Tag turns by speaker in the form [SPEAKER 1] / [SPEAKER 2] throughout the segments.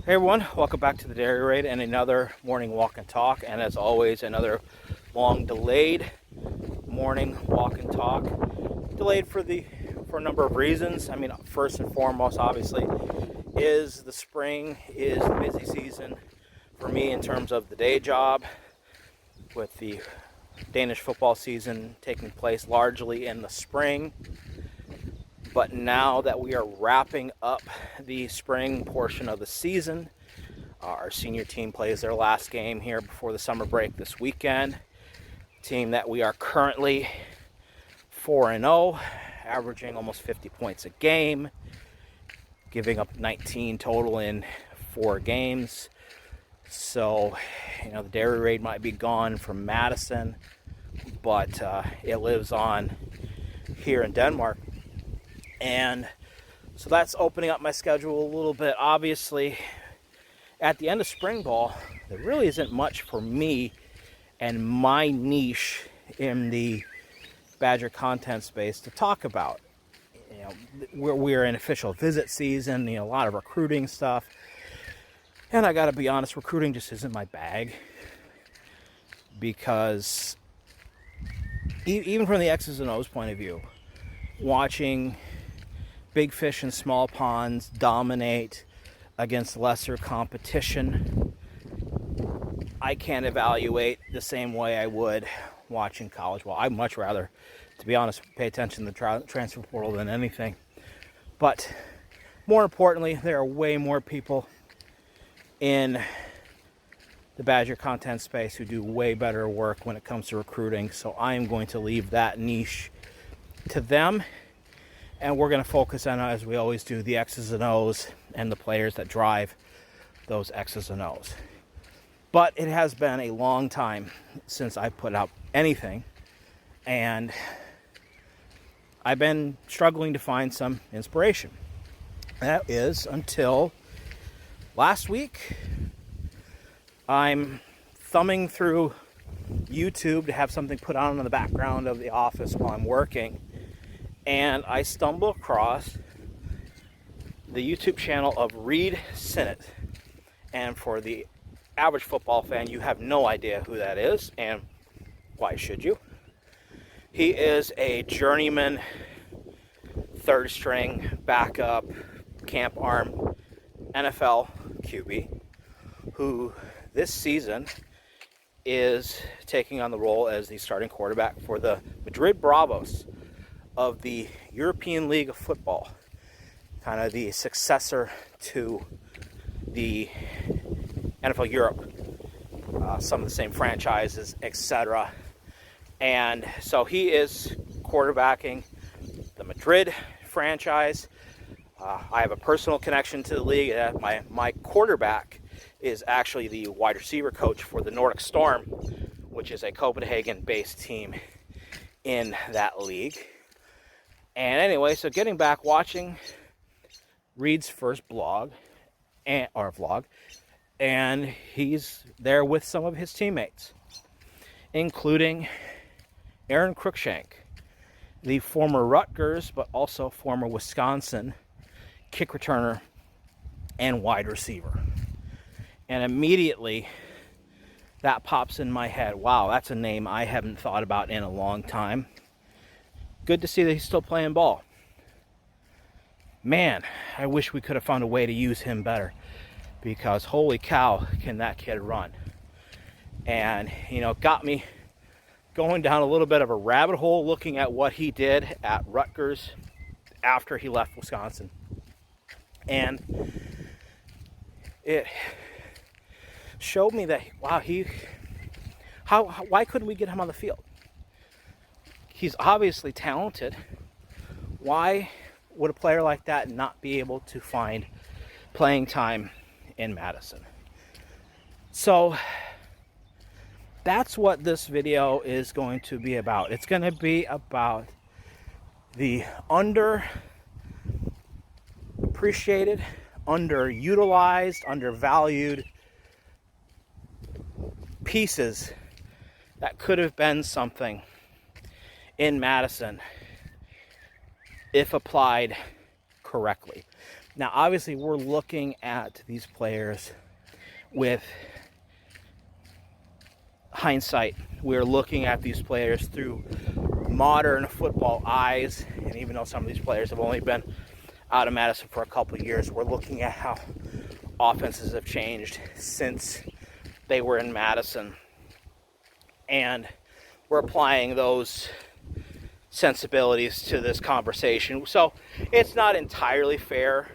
[SPEAKER 1] Hey everyone, welcome back to the Dairy Raid and another morning walk and talk. And as always, another long delayed morning walk and talk. Delayed for a number of reasons. I mean, first and foremost, obviously, is the spring is the busy season for me in terms of the day job, with the Danish football season taking place largely in the spring. But now that we are wrapping up the spring portion of the season, our senior team plays their last game here before the summer break this weekend. Team that we are currently 4-0, averaging almost 50 points a game, giving up 19 total in 4 games. So, the Dairy Raid might be gone from Madison, but it lives on here in Denmark. And so that's opening up my schedule a little bit. Obviously, at the end of spring ball, there really isn't much for me and my niche in the Badger content space to talk about. We're in official visit season, a lot of recruiting stuff. And I got to be honest, recruiting just isn't my bag. Because even from the X's and O's point of view, watching big fish in small ponds dominate against lesser competition, I can't evaluate the same way I would watching college ball. I'd much rather, to be honest, pay attention to the transfer portal than anything. But more importantly, there are way more people in the Badger content space who do way better work when it comes to recruiting. So I am going to leave that niche to them. And we're going to focus on, as we always do, the X's and O's and the players that drive those X's and O's. But it has been a long time since I put out anything. And I've been struggling to find some inspiration. That is until last week. I'm thumbing through YouTube to have something put on in the background of the office while I'm working. And I stumble across the YouTube channel of Reed Sinnott. And for the average football fan, you have no idea who that is, and why should you? He is a journeyman, third string, backup, camp arm, NFL QB, who this season is taking on the role as the starting quarterback for the Madrid Bravos of the European League of Football, kind of the successor to the NFL Europe, some of the same franchises, etc. And so he is quarterbacking the Madrid franchise. I have a personal connection to the league. My quarterback is actually the wide receiver coach for the Nordic Storm, which is a Copenhagen-based team in that league. And anyway, so getting back, watching Reed's first vlog, and he's there with some of his teammates, including Aaron Cruikshank, the former Rutgers, but also former Wisconsin kick returner and wide receiver. And immediately that pops in my head. Wow, that's a name I haven't thought about in a long time. Good to see that he's still playing ball. Man, I wish we could have found a way to use him better, because holy cow, can that kid run. And, got me going down a little bit of a rabbit hole looking at what he did at Rutgers after he left Wisconsin. And it showed me that, wow, why couldn't we get him on the field? He's obviously talented. Why would a player like that not be able to find playing time in Madison? So that's what this video is going to be about. It's going to be about the underappreciated, underutilized, undervalued pieces that could have been something in Madison if applied correctly. Now, obviously, we're looking at these players with hindsight. We're looking at these players through modern football eyes, and even though some of these players have only been out of Madison for a couple of years, we're looking at how offenses have changed since they were in Madison, and we're applying those sensibilities to this conversation. So it's not entirely fair,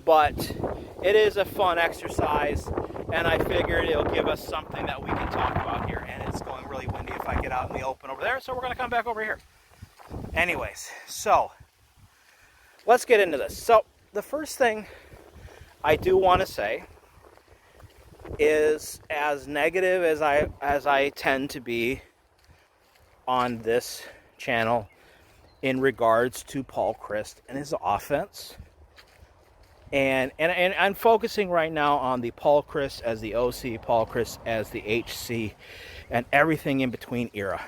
[SPEAKER 1] but it is a fun exercise, and I figured it'll give us something that we can talk about here. And it's going really windy if I get out in the open over there, so we're going to come back over here. Anyways, so let's get into this. So the first thing I do want to say is, as negative as I tend to be on this channel in regards to Paul Chryst and his offense, and I'm focusing right now on the Paul Chryst as the OC, Paul Chryst as the HC, and everything in between era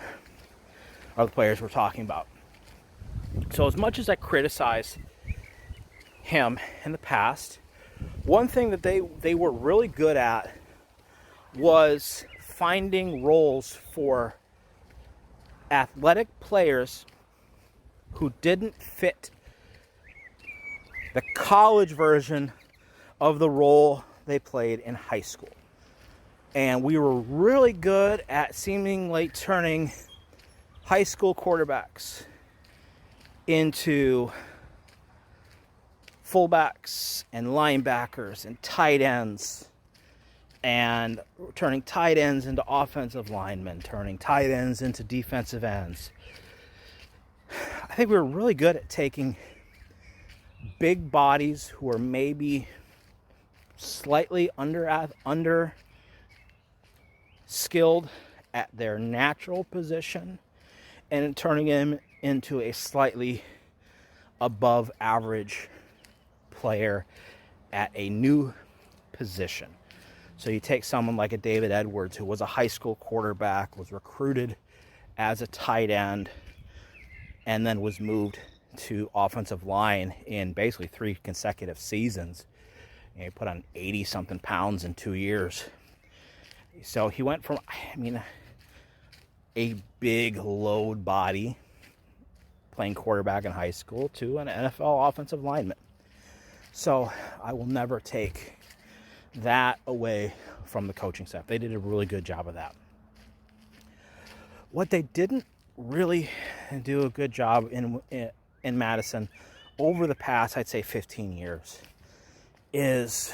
[SPEAKER 1] of the players we're talking about. So as much as I criticize him in the past, one thing that they were really good at was finding roles for athletic players who didn't fit the college version of the role they played in high school. And we were really good at seemingly turning high school quarterbacks into fullbacks and linebackers and tight ends, and turning tight ends into offensive linemen, turning tight ends into defensive ends. I think we were really good at taking big bodies who are maybe slightly under skilled at their natural position, and turning them into a slightly above average player at a new position. So you take someone like a David Edwards, who was a high school quarterback, was recruited as a tight end, and then was moved to offensive line in basically 3 consecutive seasons. And he put on 80-something pounds in 2 years. So he went from, a big load body playing quarterback in high school to an NFL offensive lineman. So I will never take that away from the coaching staff. They did a really good job of that. What they didn't really do a good job in Madison over the past, I'd say 15 years, is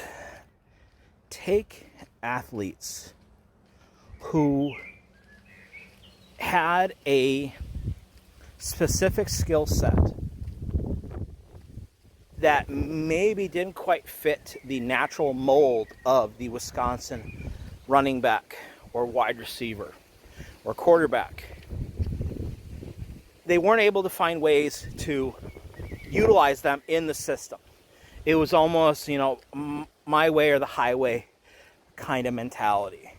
[SPEAKER 1] take athletes who had a specific skill set that maybe didn't quite fit the natural mold of the Wisconsin running back or wide receiver or quarterback. They weren't able to find ways to utilize them in the system. It was almost, my way or the highway kind of mentality.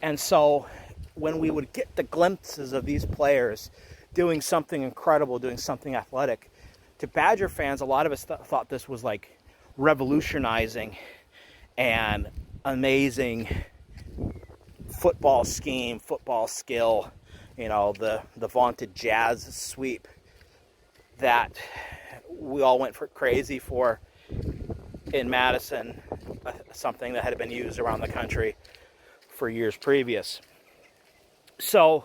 [SPEAKER 1] And so when we would get the glimpses of these players doing something incredible, doing something athletic, to Badger fans, a lot of us thought this was like revolutionizing and amazing football scheme, football skill, the vaunted jazz sweep that we all went crazy for in Madison, something that had been used around the country for years previous. So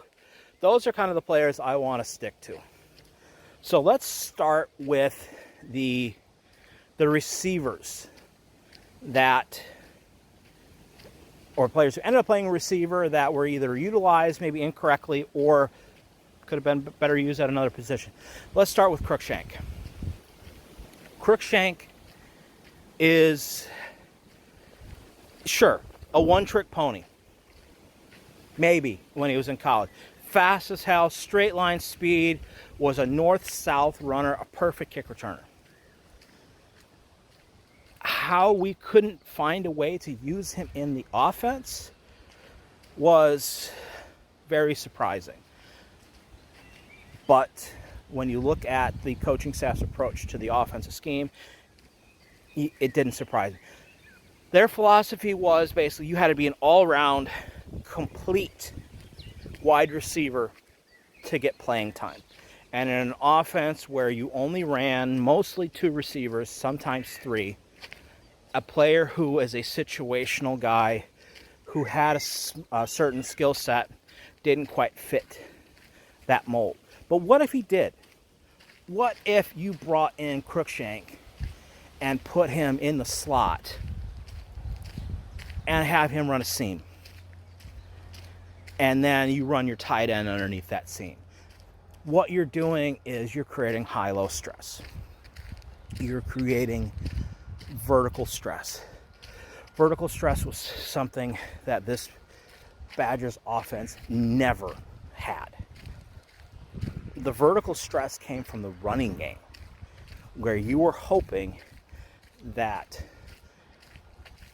[SPEAKER 1] those are kind of the players I want to stick to. So let's start with the receivers or players who ended up playing receiver that were either utilized maybe incorrectly or could have been better used at another position. Let's start with Cruikshank. Cruikshank is, sure, a one-trick pony. Maybe when he was in college. Fast as hell, straight line speed, was a north-south runner, a perfect kick returner. How we couldn't find a way to use him in the offense was very surprising. But when you look at the coaching staff's approach to the offensive scheme, it didn't surprise me. Their philosophy was basically you had to be an all-around, complete wide receiver to get playing time. And in an offense where you only ran mostly 2 receivers, sometimes 3, a player who is a situational guy who had a certain skill set didn't quite fit that mold. But what if he did? What if you brought in Crookshank and put him in the slot and have him run a seam? And then you run your tight end underneath that seam. What you're doing is you're creating high-low stress. You're creating vertical stress. Vertical stress was something that this Badgers offense never had. The vertical stress came from the running game, where you were hoping that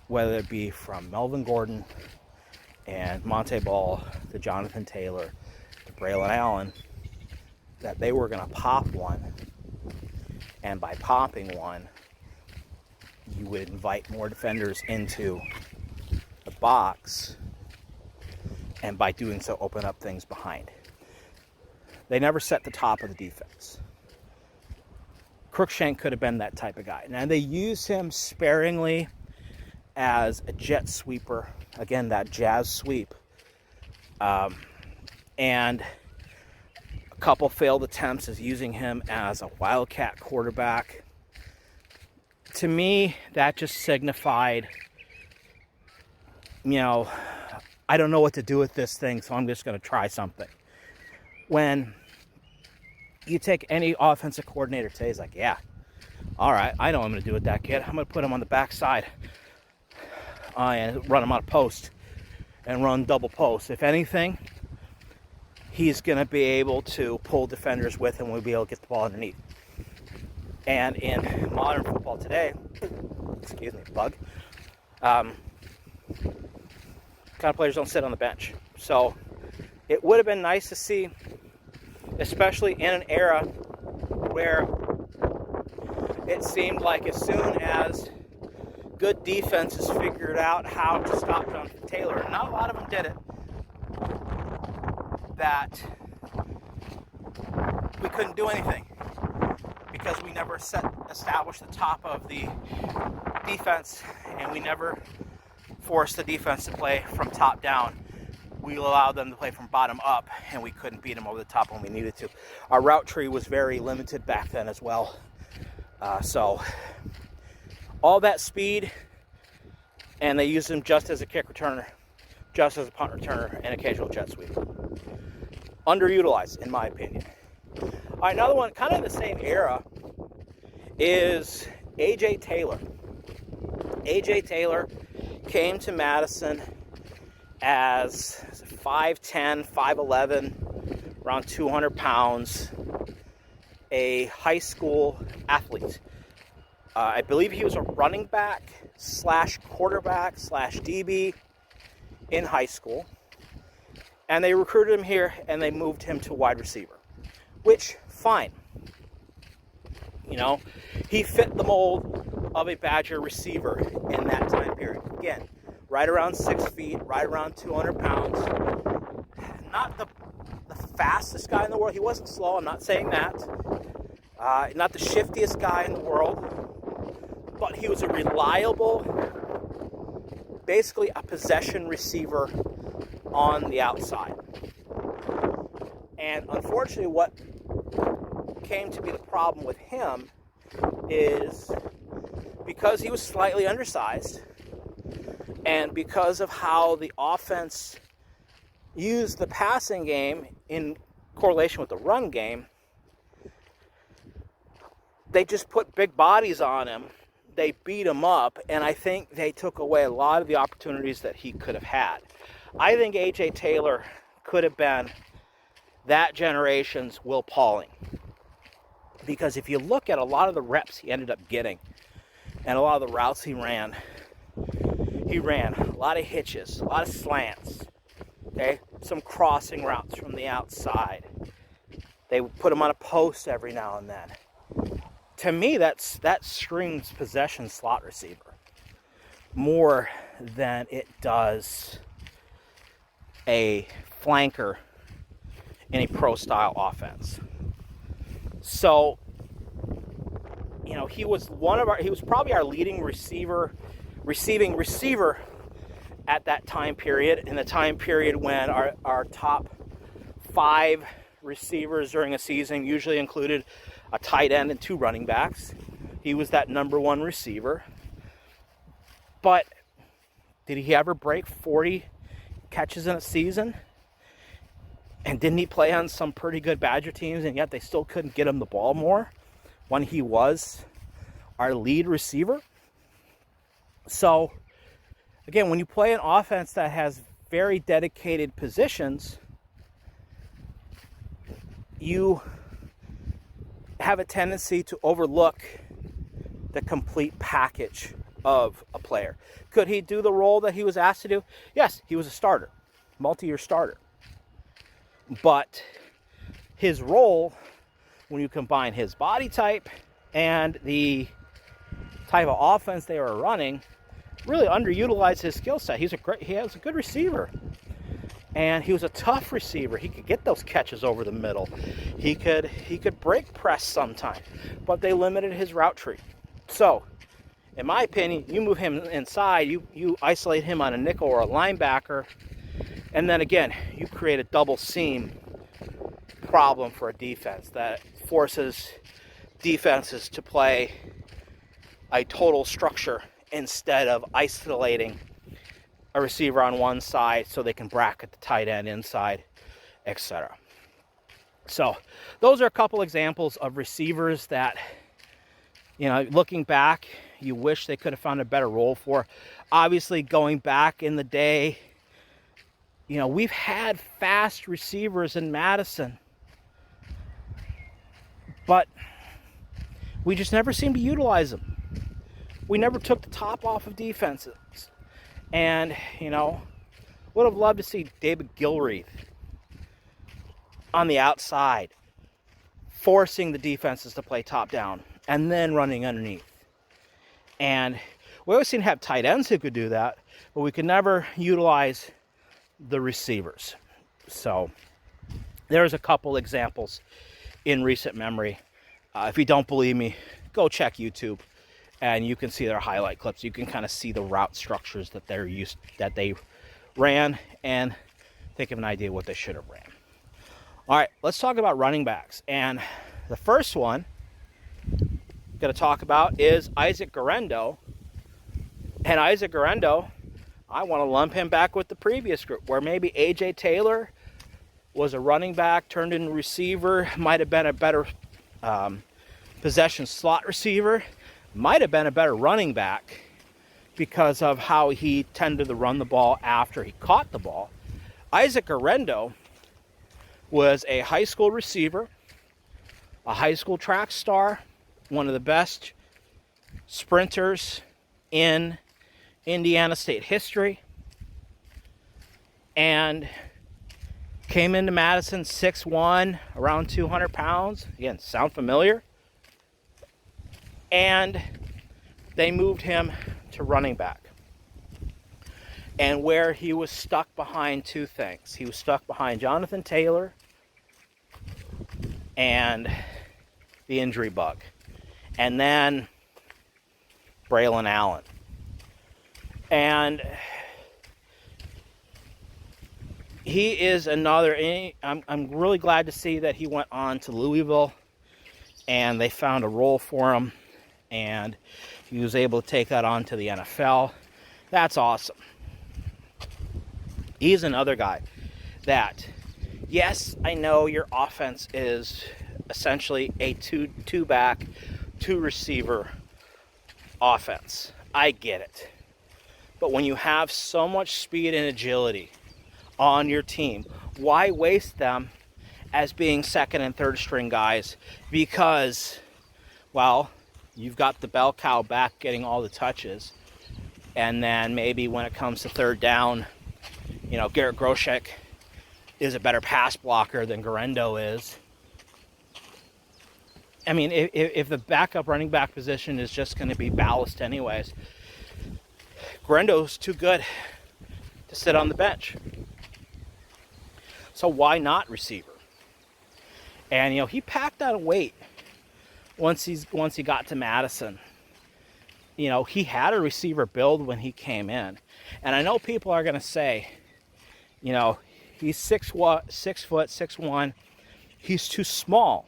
[SPEAKER 1] whether it be from Melvin Gordon and Monte Ball to Jonathan Taylor to Braylon Allen, that they were going to pop one, and by popping one, you would invite more defenders into the box, and by doing so, open up things behind. They never set the top of the defense. Crookshank could have been that type of guy. Now, they use him sparingly as a jet sweeper, again, that jazz sweep, and a couple failed attempts as using him as a wildcat quarterback. To me, that just signified, I don't know what to do with this thing, so I'm just going to try something. When you take any offensive coordinator today, he's like, yeah, all right, I know what I'm going to do with that kid. I'm going to put him on the backside and run him out of post and run double post. If anything, he's going to be able to pull defenders with him. We'll be able to get the ball underneath. And in modern football today, excuse me, bug, kind of players don't sit on the bench. So it would have been nice to see, especially in an era where it seemed like as soon as good defenses figured out how to stop Jonathan Taylor, and not a lot of them did it, that we couldn't do anything because we never established the top of the defense, and we never forced the defense to play from top down. We allowed them to play from bottom up, and we couldn't beat them over the top when we needed to. Our route tree was very limited back then as well. So all that speed, and they used him just as a kick returner, just as a punt returner, and occasional jet sweep. Underutilized, in my opinion. All right, another one, kind of in the same era, is A.J. Taylor. A.J. Taylor came to Madison as 5'10", 5'11", around 200 pounds, a high school athlete. I believe he was a running back / quarterback / DB in high school. And they recruited him here, and they moved him to wide receiver, which, fine. He fit the mold of a Badger receiver in that time period. Again, right around 6 feet, right around 200 pounds. Not the fastest guy in the world. He wasn't slow, I'm not saying that. Not the shiftiest guy in the world. But he was a reliable, basically a possession receiver on the outside. And unfortunately, what came to be the problem with him is because he was slightly undersized, and because of how the offense used the passing game in correlation with the run game, they just put big bodies on him. They beat him up, and I think they took away a lot of the opportunities that he could have had. I think A.J. Taylor could have been that generation's Will Pauling. Because if you look at a lot of the reps he ended up getting, and a lot of the routes he ran a lot of hitches, a lot of slants, okay? Some crossing routes from the outside. They would put him on a post every now and then. to me, that screams possession slot receiver more than it does a flanker in a pro-style offense. So, he was probably our leading receiving receiver at that time period, in the time period when our top 5 receivers during a season usually included a tight end and 2 running backs. He was that number 1 receiver. But did he ever break 40 catches in a season? And didn't he play on some pretty good Badger teams, and yet they still couldn't get him the ball more when he was our lead receiver? So, again, when you play an offense that has very dedicated positions, you have a tendency to overlook the complete package of a player. Could he do the role that he was asked to do? Yes, he was a starter, multi-year starter. But his role, when you combine his body type and the type of offense they were running, really underutilized his skill set. He has a good receiver. And he was a tough receiver. He could get those catches over the middle. He could break press sometime, but they limited his route tree. So, in my opinion, you move him inside, you isolate him on a nickel or a linebacker, and then again, you create a double seam problem for a defense that forces defenses to play a total structure instead of isolating a receiver on one side so they can bracket the tight end inside, etc. So those are a couple examples of receivers that, looking back, you wish they could have found a better role for. Obviously, going back in the day, we've had fast receivers in Madison, but we just never seemed to utilize them. We never took the top off of defenses. And, would have loved to see David Gilreath on the outside, forcing the defenses to play top down and then running underneath. And we always seem to have tight ends who could do that, but we could never utilize the receivers. So there's a couple examples in recent memory. If you don't believe me, go check YouTube and you can see their highlight clips. You can kind of see the route structures that they ran and think of an idea what they should have ran. All right, let's talk about running backs. And the first one I'm going to talk about is Isaac Guerendo. And Isaac Guerendo, I want to lump him back with the previous group, where maybe A.J. Taylor was a running back, turned into receiver, might have been a better possession slot receiver, might have been a better running back because of how he tended to run the ball after he caught the ball. Isaac Guerendo was a high school receiver, a high school track star, one of the best sprinters in Indiana State history, and came into Madison 6'1", around 200 pounds. Again, sound familiar? And they moved him to running back. And where he was stuck behind two things. He was stuck behind Jonathan Taylor and the injury bug. And then Braylon Allen. And he is another, I'm really glad to see that he went on to Louisville and they found a role for him and he was able to take that on to the NFL. That's awesome. He's another guy that, yes, I know your offense is essentially a two-back, two-receiver offense. I get it. But when you have so much speed and agility on your team, why waste them as being second and third string guys? Because, well, you've got the bell cow back getting all the touches. And then maybe when it comes to third down, Garrett Groshek is a better pass blocker than Guerendo is. I mean, if the backup running back position is just going to be ballast anyways, Guarendo's too good to sit on the bench. So why not receiver? And he packed on weight once he got to Madison. He had a receiver build when he came in. And I know people are going to say, he's 6'1". He's too small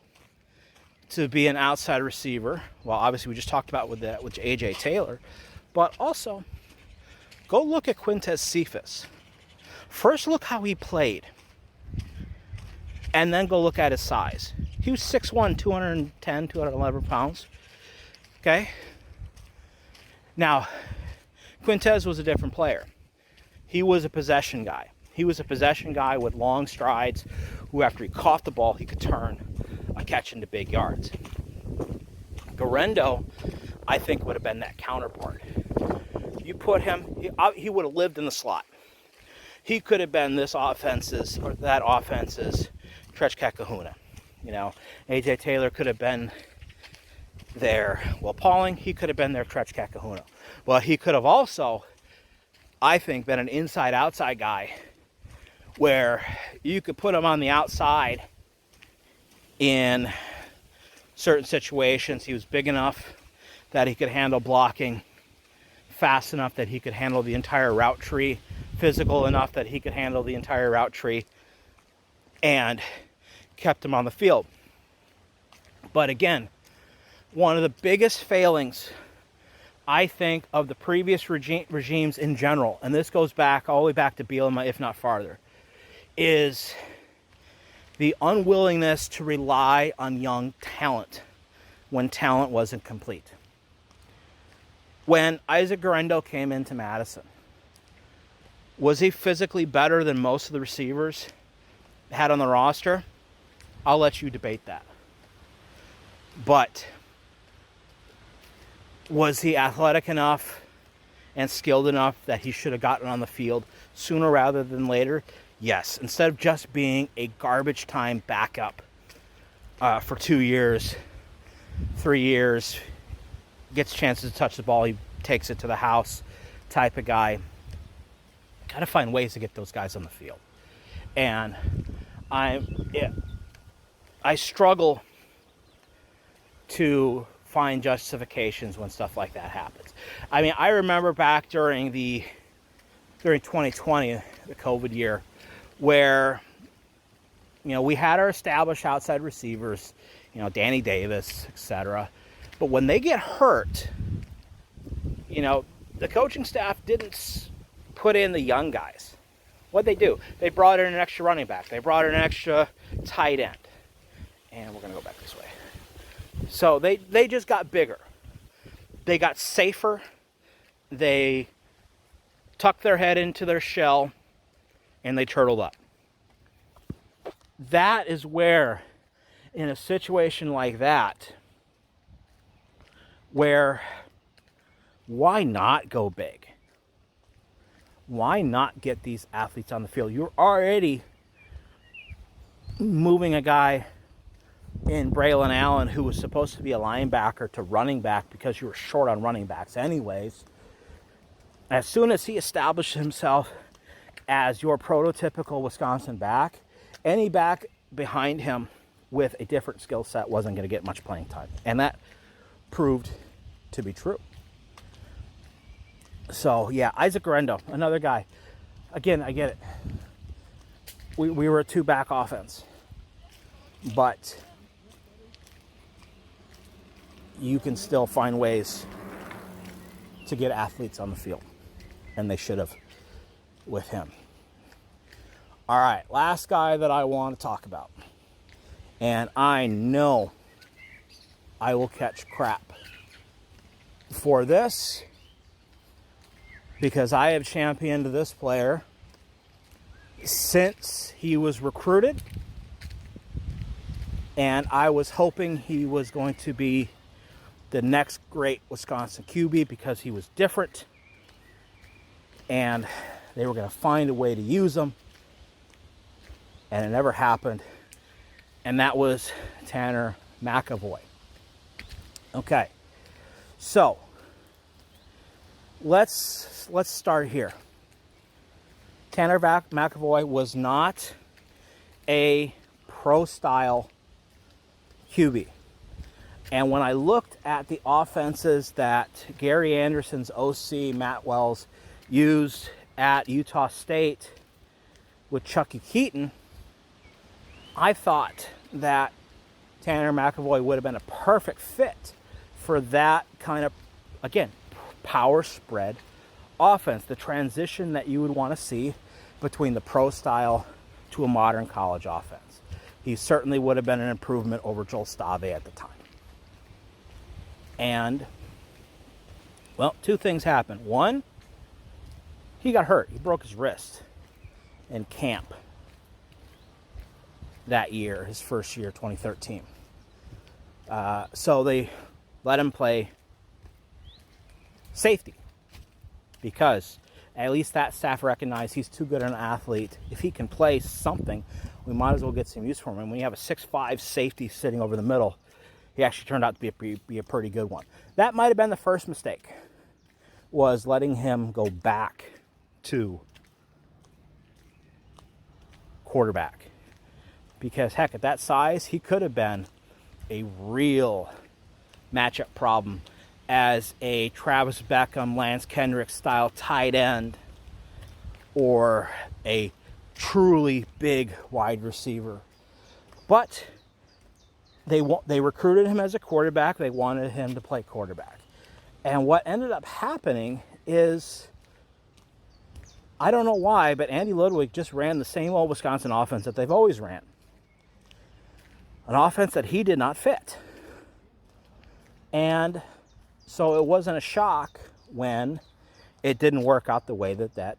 [SPEAKER 1] to be an outside receiver. Well, obviously we just talked about with AJ Taylor, but also go look at Quintez Cephas. First look how he played, and then go look at his size. He was 6'1", 210, 211 pounds. Okay? Now, Quintez was a different player. He was a possession guy. He was a possession guy with long strides who, after he caught the ball, he could turn a catch into big yards. Guarendo, I think, would have been that counterpart. You put him, he would have lived in the slot. He could have been this offense's or that offense's Trechka Kahuna. AJ Taylor could have been their Will Pauling. He could have been their Trechka Kahuna. Well, he could have also, I think, been an inside-outside guy where you could put him on the outside in certain situations. He was big enough that he could handle blocking, fast enough that he could handle the entire route tree, physical enough that he could handle the entire route tree, and kept him on the field. But again, one of the biggest failings, I think, of the previous regimes in general, and this goes back all the way back to Bielema, if not farther, is the unwillingness to rely on young talent when talent wasn't complete. When Isaac Guarendo came into Madison, was he physically better than most of the receivers had on the roster? I'll let you debate that. But was he athletic enough and skilled enough that he should have gotten on the field sooner rather than later? Yes. Instead of just being a garbage time backup for 2 years, 3 years, gets chances to touch the ball, he takes it to the house type of guy. Got to find ways to get those guys on the field. And I struggle to find justifications when stuff like that happens. I mean, I remember back during 2020, the COVID year, where we had our established outside receivers, Danny Davis, etc. But when they get hurt, the coaching staff didn't put in the young guys. What'd they do? They brought in an extra running back. They brought in an extra tight end. And we're going to go back this way. So they just got bigger. They got safer. They tucked their head into their shell, and they turtled up. That is where, in a situation like that, where why not go big? Why not get these athletes on the field? You're already moving a guy in Braylon Allen, who was supposed to be a linebacker, to running back because you were short on running backs anyways. As soon as he established himself as your prototypical Wisconsin back, any back behind him with a different skill set wasn't going to get much playing time. And that proved to be true. So, yeah, Isaac Guarendo, another guy. Again, I get it. We were a two-back offense. But you can still find ways to get athletes on the field. And they should have with him. All right, last guy that I want to talk about. And I know I will catch crap for this, because I have championed this player since he was recruited. And I was hoping he was going to be the next great Wisconsin QB because he was different. And they were going to find a way to use him. And it never happened. And that was Tanner McAvoy. Okay, so let's start here. Tanner McAvoy was not a pro-style QB. And when I looked at the offenses that Gary Anderson's OC, Matt Wells, used at Utah State with Chucky Keaton, I thought that Tanner McAvoy would have been a perfect fit for that kind of, again, power spread offense, the transition that you would want to see between the pro style to a modern college offense. He certainly would have been an improvement over Joel Stave at the time. And, well, two things happened. One, he got hurt. He broke his wrist in camp that year, his first year, 2013. So they let him play safety because at least that staff recognized he's too good an athlete. If he can play something, we might as well get some use for him. And when you have a 6'5" safety sitting over the middle, he actually turned out to be a pretty good one. That might have been the first mistake, was letting him go back to quarterback. Because, heck, at that size, he could have been a real matchup problem as a Travis Beckham, Lance Kendrick style tight end or a truly big wide receiver. But they recruited him as a quarterback. They wanted him to play quarterback. And what ended up happening is, I don't know why, but Andy Ludwig just ran the same old Wisconsin offense that they've always ran. An offense that he did not fit. And so it wasn't a shock when it didn't work out the way that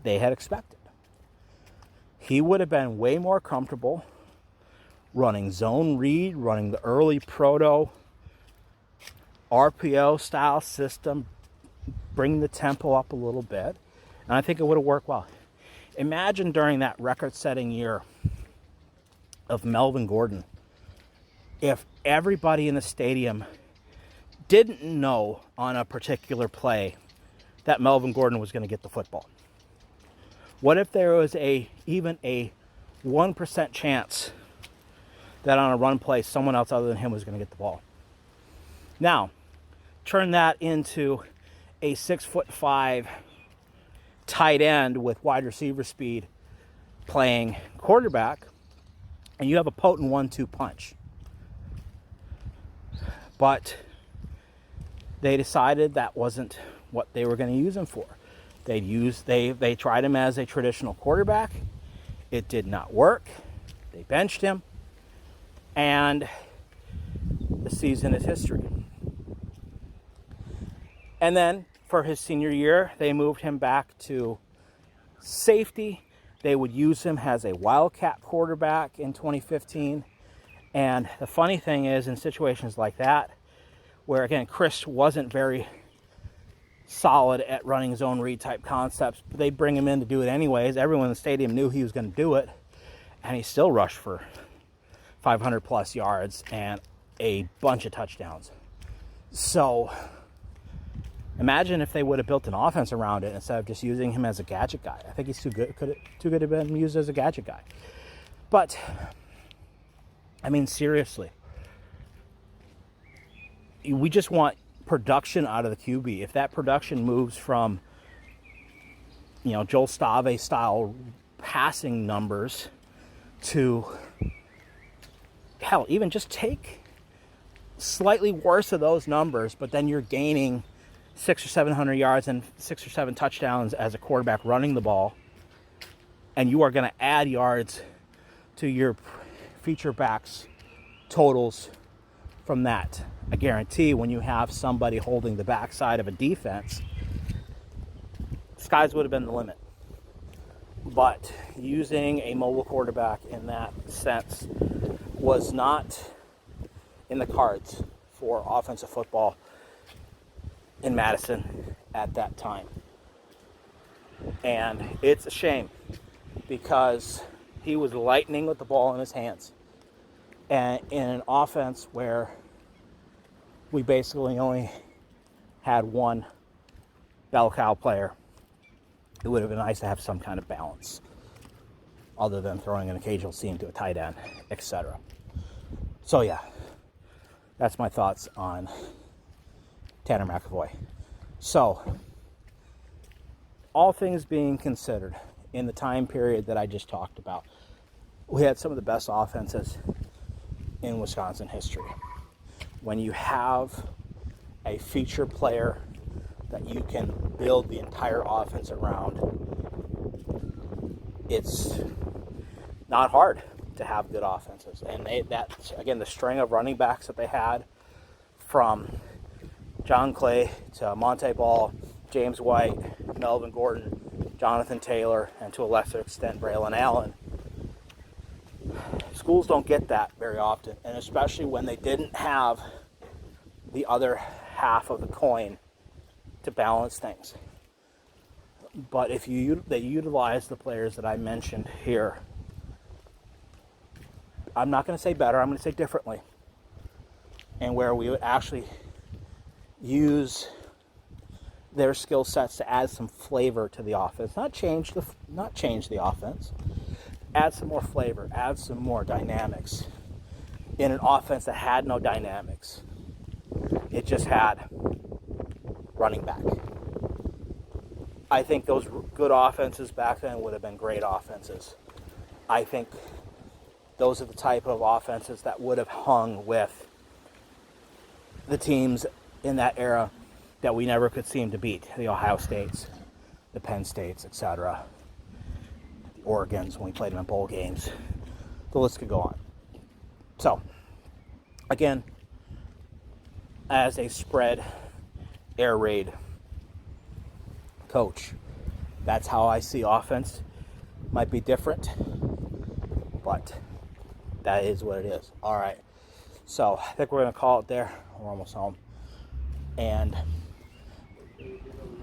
[SPEAKER 1] they had expected. He would have been way more comfortable running zone read, running the early proto RPO style system, bring the tempo up a little bit, and I think it would have worked well. Imagine during that record-setting year of Melvin Gordon, if everybody in the stadium didn't know on a particular play that Melvin Gordon was going to get the football. What if there was even a 1% chance that on a run play someone else other than him was going to get the ball? Now, turn that into a 6'5" tight end with wide receiver speed playing quarterback, and you have a potent 1-2 punch. But they decided that wasn't what they were going to use him for. They tried him as a traditional quarterback. It did not work. They benched him, and the season is history. And then for his senior year, they moved him back to safety. They would use him as a wildcat quarterback in 2015. And the funny thing is, in situations like that, where again, Chris wasn't very solid at running zone read type concepts, but they bring him in to do it anyways. Everyone in the stadium knew he was going to do it, and he still rushed for 500 plus yards and a bunch of touchdowns. So imagine if they would have built an offense around it instead of just using him as a gadget guy. I think he's too good to have been used as a gadget guy. But I mean, seriously, we just want production out of the QB. If that production moves from, Joel Stave style passing numbers to, hell, even just take slightly worse of those numbers, but then you're gaining 600 or 700 yards and 6 or 7 touchdowns as a quarterback running the ball, and you are going to add yards to your feature backs totals from that. I guarantee when you have somebody holding the backside of a defense, skies would have been the limit. But using a mobile quarterback in that sense was not in the cards for offensive football in Madison at that time. And it's a shame because he was lightning with the ball in his hands. And in an offense where we basically only had one bell cow player. It would have been nice to have some kind of balance, other than throwing an occasional seam to a tight end, etc. So yeah, that's my thoughts on Tanner McAvoy. So, all things being considered, in the time period that I just talked about, we had some of the best offenses in Wisconsin history. When you have a feature player that you can build the entire offense around, it's not hard to have good offenses. And again, the string of running backs that they had, from John Clay to Monte Ball, James White, Melvin Gordon, Jonathan Taylor, and to a lesser extent Braylon Allen. Schools don't get that very often, and especially when they didn't have the other half of the coin to balance things. But if they utilize the players that I mentioned here, I'm not going to say better, I'm going to say differently, and where we would actually use their skill sets to add some flavor to the offense, not change the offense, add some more flavor, add some more dynamics in an offense that had no dynamics. It just had running back. I think those good offenses back then would have been great offenses. I think those are the type of offenses that would have hung with the teams in that era that we never could seem to beat. The Ohio States, the Penn States, etc. The Oregons when we played them in bowl games. The list could go on. So, again, as a spread air raid coach, that's how I see offense. Might be different, but that is what it is. All right. So I think we're going to call it there. We're almost home. And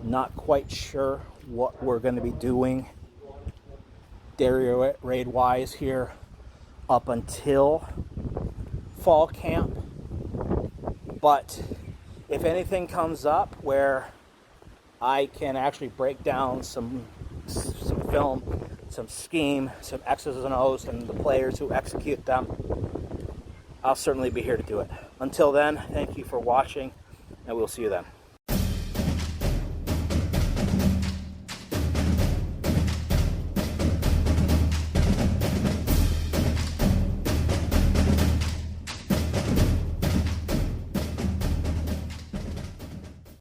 [SPEAKER 1] not quite sure what we're going to be doing area raid wise here up until fall camp. But if anything comes up where I can actually break down some film, some scheme, some X's and O's, and the players who execute them, I'll certainly be here to do it. Until then, thank you for watching, and we'll see you then.